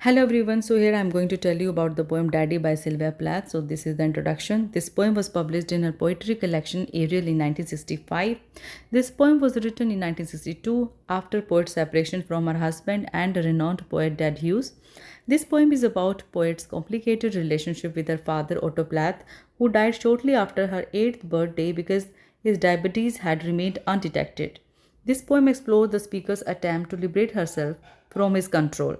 Hello everyone, so here I am going to tell you about the poem Daddy by Sylvia Plath. So this is the introduction. This poem was published in her poetry collection Ariel in 1965. This poem was written in 1962 after poet's separation from her husband and renowned poet Dad Hughes. This poem is about poet's complicated relationship with her father Otto Plath, who died shortly after her 8th birthday because his diabetes had remained undetected. This poem explores the speaker's attempt to liberate herself from his control.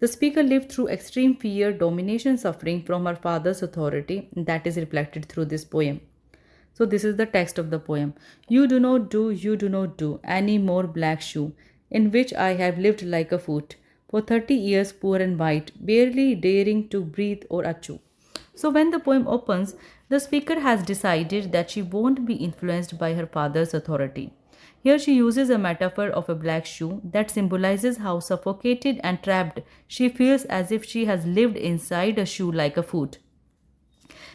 The speaker lived through extreme fear, domination, suffering from her father's authority, and that is reflected through this poem. So, this is the text of the poem. You do not do any more black shoe, in which I have lived like a foot, for 30 years poor and white, barely daring to breathe or achoo. So, when the poem opens, the speaker has decided that she won't be influenced by her father's authority. Here she uses a metaphor of a black shoe that symbolizes how suffocated and trapped she feels as if she has lived inside a shoe like a foot.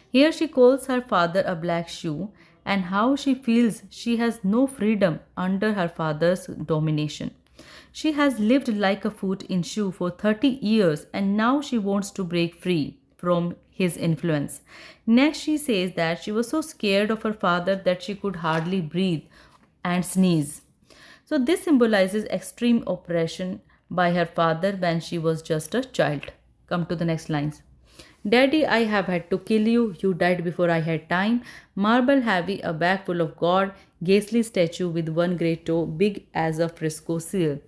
Here she calls her father a black shoe and how she feels she has no freedom under her father's domination. She has lived like a foot in shoe for 30 years and now she wants to break free from his influence. Next, she says that she was so scared of her father that she could hardly breathe and sneeze. So, this symbolizes extreme oppression by her father when she was just a child. Come to the next lines. Daddy, I have had to kill you. You died before I had time. Marble heavy, a bag full of God, ghastly statue with one great toe, big as a fresco seal.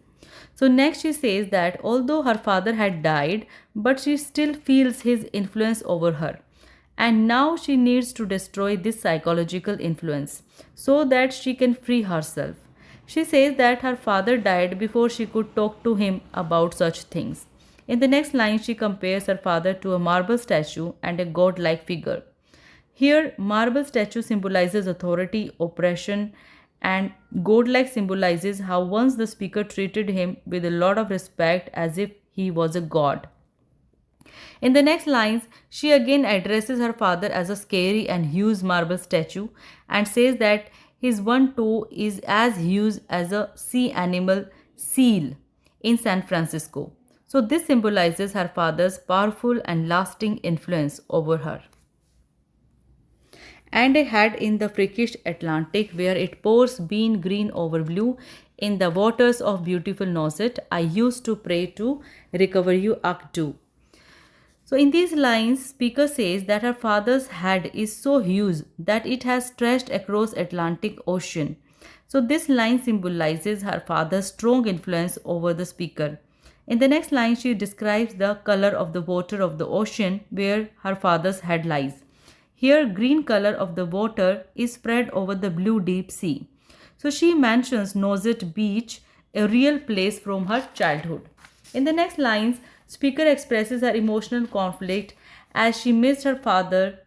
So, next she says that although her father had died, but she still feels his influence over her. And now she needs to destroy this psychological influence so that she can free herself. She says that her father died before she could talk to him about such things. In the next line, she compares her father to a marble statue and a godlike figure. Here, marble statue symbolizes authority, oppression, and godlike symbolizes how once the speaker treated him with a lot of respect as if he was a god. In the next lines, she again addresses her father as a scary and huge marble statue and says that his one toe is as huge as a sea animal seal in San Francisco. So, this symbolizes her father's powerful and lasting influence over her. And a head in the freakish Atlantic where it pours bean green over blue in the waters of beautiful Nauset. I used to pray to recover you, Akdu. So, in these lines, speaker says that her father's head is so huge that it has stretched across Atlantic Ocean. So, this line symbolizes her father's strong influence over the speaker. In the next line, she describes the color of the water of the ocean where her father's head lies. Here, green color of the water is spread over the blue deep sea. So, she mentions Nauset Beach, a real place from her childhood. In the next lines, speaker expresses her emotional conflict as she missed her father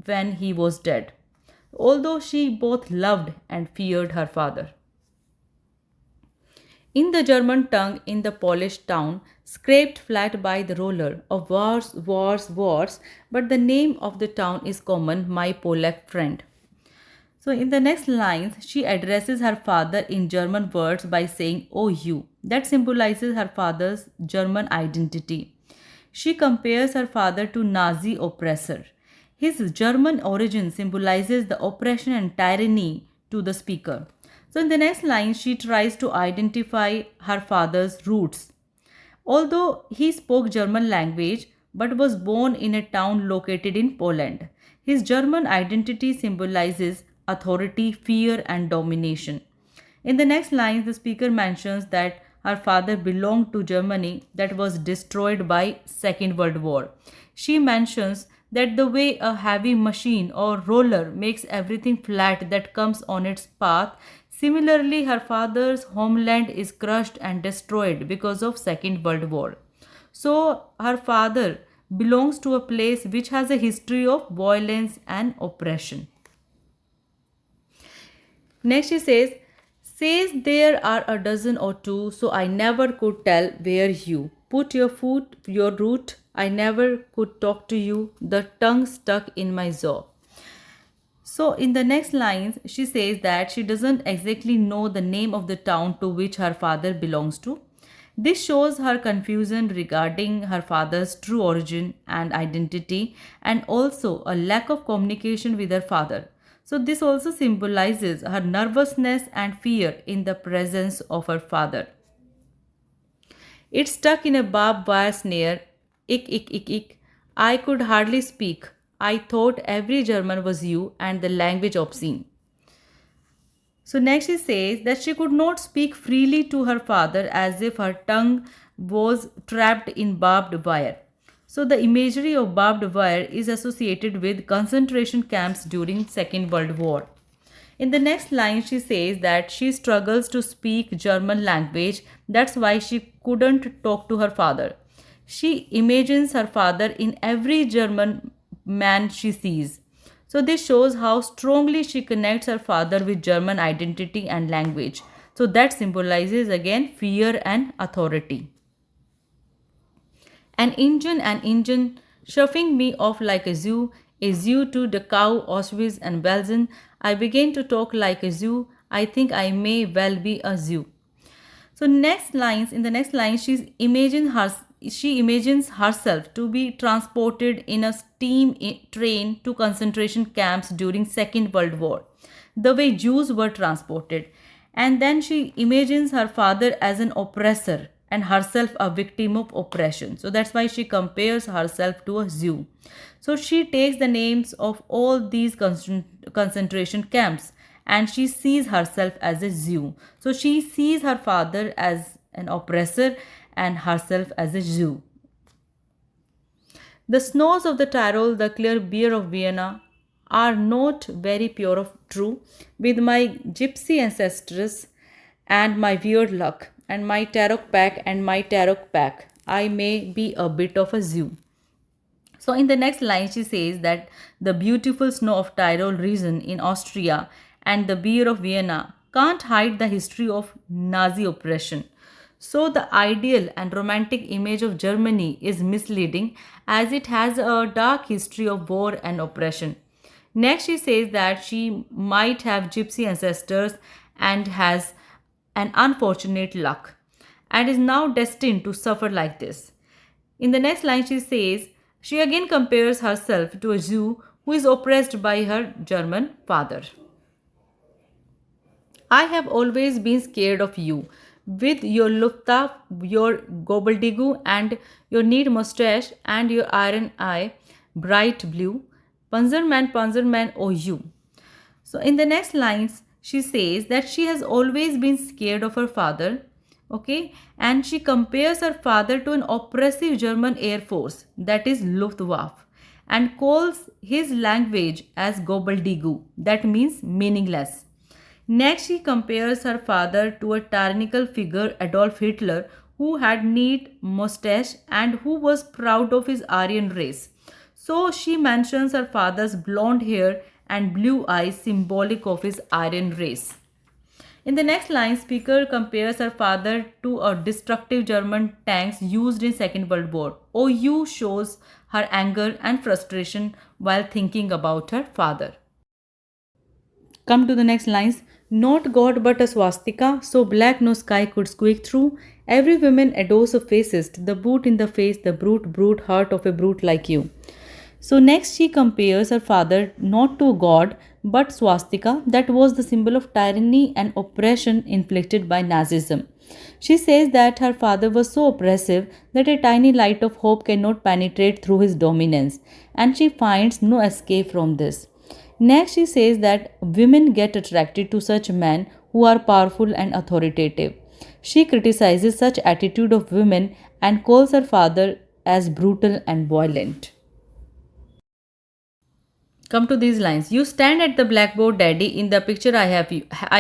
when he was dead, although she both loved and feared her father. In the German tongue, in the Polish town, scraped flat by the roller of wars, wars, wars, but the name of the town is common, my Polak friend. So, in the next lines, she addresses her father in German words by saying, oh, you. That symbolizes her father's German identity. She compares her father to Nazi oppressor. His German origin symbolizes the oppression and tyranny to the speaker. So, in the next line, she tries to identify her father's roots. Although he spoke German language but was born in a town located in Poland, his German identity symbolizes authority, fear, and domination. In the next lines, the speaker mentions that her father belonged to Germany that was destroyed by Second World War. She mentions that the way a heavy machine or roller makes everything flat that comes on its path, similarly her father's homeland is crushed and destroyed because of Second World War. So her father belongs to a place which has a history of violence and oppression. Next she says there are a dozen or two, so I never could tell where you put your foot, your root. I never could talk to you, the tongue stuck in my jaw. So, in the next lines, she says that she doesn't exactly know the name of the town to which her father belongs to. This shows her confusion regarding her father's true origin and identity, and also a lack of communication with her father. So, this also symbolizes her nervousness and fear in the presence of her father. It's stuck in a barbed wire snare. Ick, ick, ick, ick. I could hardly speak. I thought every German was you and the language obscene. So next she says that she could not speak freely to her father as if her tongue was trapped in barbed wire. So the imagery of barbed wire is associated with concentration camps during Second World War. In the next line, she says that she struggles to speak German language. That's why she couldn't talk to her father. She imagines her father in every German man she sees. So, this shows how strongly she connects her father with German identity and language. So, that symbolizes again fear and authority. An engine, shoving me off like a zoo to Dachau, Auschwitz, and Belsen. I began to talk like a zoo. I think I may well be a zoo. So in the next line, she imagines herself to be transported in a train to concentration camps during Second World War, the way Jews were transported. And then she imagines her father as an oppressor and herself a victim of oppression. So that's why she compares herself to a Jew. So she takes the names of all these concentration camps and she sees herself as a Jew. So she sees her father as an oppressor and herself as a Jew. The snows of the Tyrol, the clear beer of Vienna, are not very pure of true. With my gypsy ancestors and my weird luck, and my tarot pack, I may be a bit of a Jew. So in the next line, she says that the beautiful snow of Tyrol region in Austria and the beer of Vienna can't hide the history of Nazi oppression. So the ideal and romantic image of Germany is misleading as it has a dark history of war and oppression. Next, she says that she might have gypsy ancestors and has an unfortunate luck and is now destined to suffer like this. In the next line, she says she again compares herself to a Jew who is oppressed by her German father. I have always been scared of you. With your Luftwaffe, your gobbledygook, and your neat mustache, and your iron eye, bright blue. Panzerman, oh you. So in the next lines, she says that she has always been scared of her father, okay, and she compares her father to an oppressive German air force, that is Luftwaffe, and calls his language as gobbledygook, that means meaningless. Next, she compares her father to a tyrannical figure, Adolf Hitler, who had neat mustache and who was proud of his Aryan race. So she mentions her father's blonde hair and blue eyes, symbolic of his Aryan race. In the next line, speaker compares her father to a destructive German tanks used in Second World War. OU shows her anger and frustration while thinking about her father. Come to the next lines. Not God but a swastika, so black no sky could squeak through. Every woman adores a fascist, the boot in the face, the brute heart of a brute like you. So next she compares her father not to God but swastika, that was the symbol of tyranny and oppression inflicted by Nazism. She says that her father was so oppressive that a tiny light of hope cannot penetrate through his dominance, and she finds no escape from this. Next, she says that women get attracted to such men who are powerful and authoritative. She criticizes such attitude of women and calls her father as brutal and violent. Come to these lines. You stand at the blackboard, daddy. In the picture I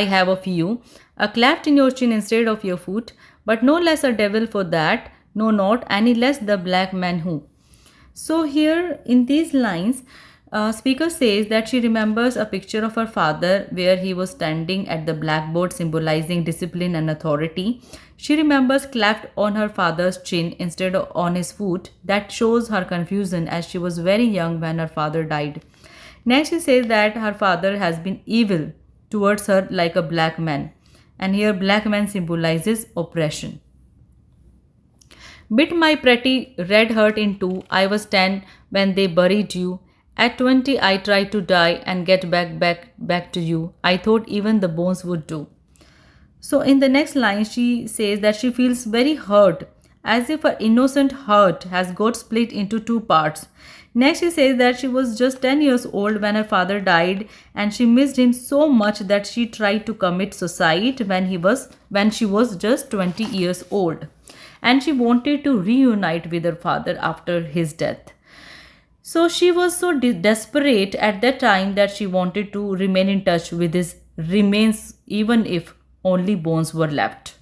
have of you, a cleft in your chin instead of your foot, but no less a devil for that, no not any less the black man who. So here in these lines, speaker says that she remembers a picture of her father where he was standing at the blackboard symbolizing discipline and authority. She remembers cleft on her father's chin instead of on his foot. That shows her confusion as she was very young when her father died. Next she says that her father has been evil towards her like a black man. And here black man symbolizes oppression. Bit my pretty red heart in two. I was 10 when they buried you. At 20, I tried to die and get back to you. I thought even the bones would do. So, in the next line, she says that she feels very hurt, as if her innocent heart has got split into two parts. Next, she says that she was just 10 years old when her father died and she missed him so much that she tried to commit suicide when she was just 20 years old. And she wanted to reunite with her father after his death. So she was so desperate at that time that she wanted to remain in touch with his remains even if only bones were left.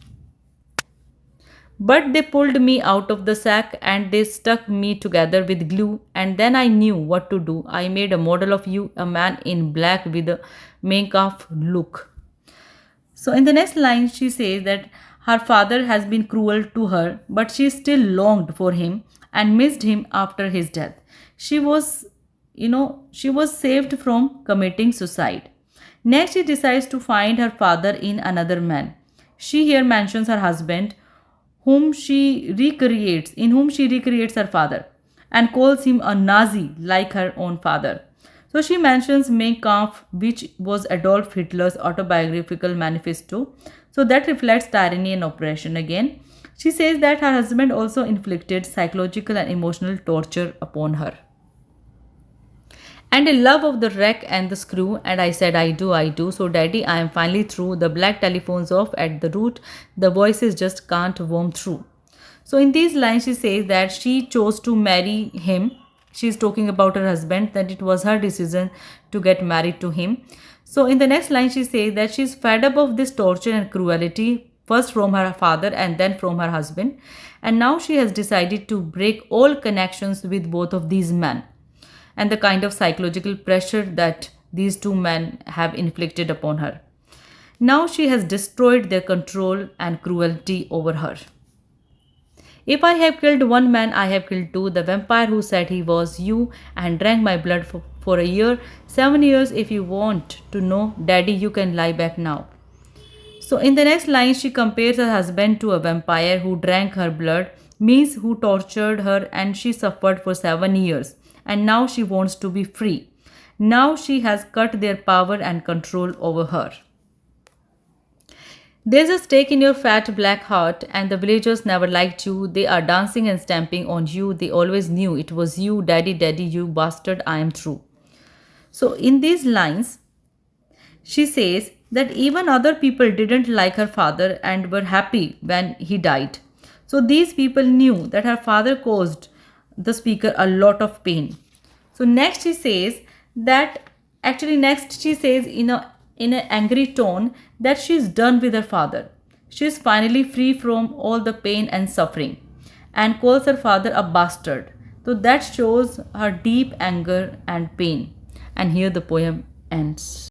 But they pulled me out of the sack and they stuck me together with glue, and then I knew what to do. I made a model of you, a man in black with a make-off look. So in the next line, she says that her father has been cruel to her, but she still longed for him and missed him after his death. She was, she was saved from committing suicide. Next, she decides to find her father in another man. She here mentions her husband, in whom she recreates her father, and calls him a Nazi like her own father. So she mentions Mein Kampf, which was Adolf Hitler's autobiographical manifesto. So that reflects tyranny and oppression again. She says that her husband also inflicted psychological and emotional torture upon her. And a love of the wreck and the screw, and I said, I do. So, daddy, I am finally through. The black telephone's off at the root. The voices just can't worm through. So, in these lines, she says that she chose to marry him. She's talking about her husband, that it was her decision to get married to him. So, in the next line, she says that she's fed up of this torture and cruelty, first from her father and then from her husband. And now she has decided to break all connections with both of these men, and the kind of psychological pressure that these two men have inflicted upon her. Now she has destroyed their control and cruelty over her. If I have killed one man, I have killed two. The vampire who said he was you and drank my blood for a year, 7 years. If you want to know, daddy, you can lie back now. So in the next line, she compares her husband to a vampire who drank her blood, means who tortured her, and she suffered for 7 years. And now she wants to be free. Now she has cut their power and control over her. There's a stake in your fat black heart, and the villagers never liked you. They are dancing and stamping on you. They always knew it was you, daddy, daddy, you bastard, I am through. So in these lines, she says that even other people didn't like her father and were happy when he died. So these people knew that her father caused the speaker a lot of pain. So next she says in an angry tone that she's done with her father. She's finally free from all the pain and suffering, and calls her father a bastard. So that shows her deep anger and pain. And here the poem ends.